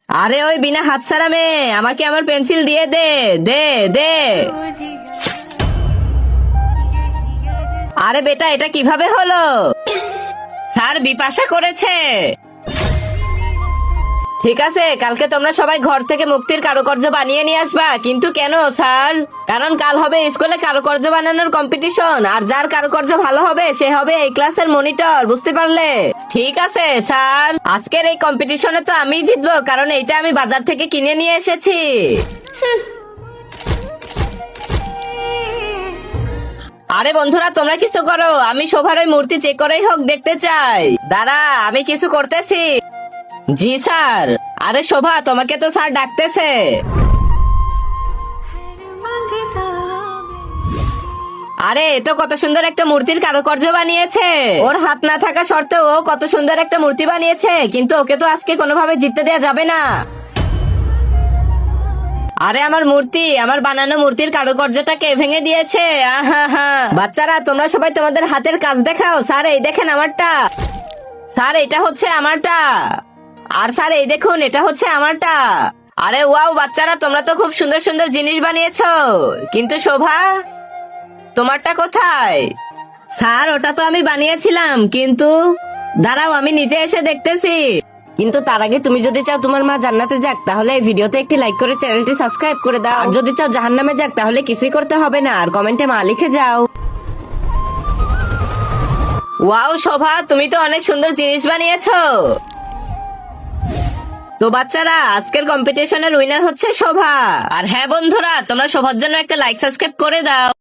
আরে ওই বিনা হাত ছাড়া মেয়ে, আমাকে আমার পেন্সিল দিয়ে দে দে দে। আরে বেটা, এটা কিভাবে হলো? স্যার বিপাশা করেছে। ঠিক আছে, কালকে তোমরা সবাই ঘর থেকে মুক্তির কারুকার্য বানিয়ে নিয়ে আসবা। কিন্তু কেন স্যার? কারণ কাল হবে স্কুলে কারুকার্য বানানোর কম্পিটিশন, আর যার কারুকার্য ভালো হবে সে হবে এই ক্লাসের মনিটর, বুঝতে পারলে? ঠিক আছে স্যার, আজকের এই কম্পিটিশনে তো আমিই জিতবো, কারণ এইটা আমি বাজার থেকে কিনে নিয়ে এসেছি। আরে বন্ধুরা, তোমরা কিছু করো, আমি শোভার ওই মূর্তি চেক করেই হোক দেখতে চাই। দাঁড়া, আমি কিছু করতেছি। জি স্যার। আরে শোভা, তোমাকে তো স্যার ডাকতেছে। আরে এ তো কত সুন্দর একটা মূর্তির কারুকার্য বানিয়েছে। ওর হাত না থাকা সত্ত্বেও ও কত সুন্দর একটা মূর্তি বানিয়েছে, কিন্তু ওকে তো আজকে কোনোভাবে জিততে দেওয়া যাবে না। আরে আমার মূর্তি, আমার বানানো মূর্তির কারুকার্যটাকে ভেঙে দিয়েছে। আহা। বাচ্চারা, তোমরা সবাই তোমাদের হাতের কাজ দেখাও। স্যার এই দেখেন আমারটা। স্যার এটা হচ্ছে আমারটা। আর স্যার এই দেখুন, এটা হচ্ছে আমারটা। আরে ওয়াও বাচ্চারা, তোমরা তো খুব সুন্দর সুন্দর জিনিস বানিয়েছো, কিন্তু শোভা তোমারটা কোথায়? স্যার ওটা তো আমি বানিয়েছিলাম, কিন্তু দাঁড়াও আমি নিজে এসে দেখতেছি। কিন্তু তার আগে তুমি যদি চাও তোমার মা জান্নাতে যাক, তাহলে এই ভিডিওতে একটি লাইক করে চ্যানেলটি সাবস্ক্রাইব করে দাও। আর যদি চাও জাহান্নামে যাক, তাহলে কিছুই করতে হবে না, আর কমেন্টে মা লিখে যাও। ওয়াও শোভা, তুমি তো অনেক সুন্দর জিনিস বানিয়েছো। তো বাচ্চারা, আজকের কম্পিটিশনের উইনার হচ্ছে শোভা। আর হ্যাঁ বন্ধুরা, তোমরা শোভার জন্য একটা লাইক সাবস্ক্রাইব করে দাও।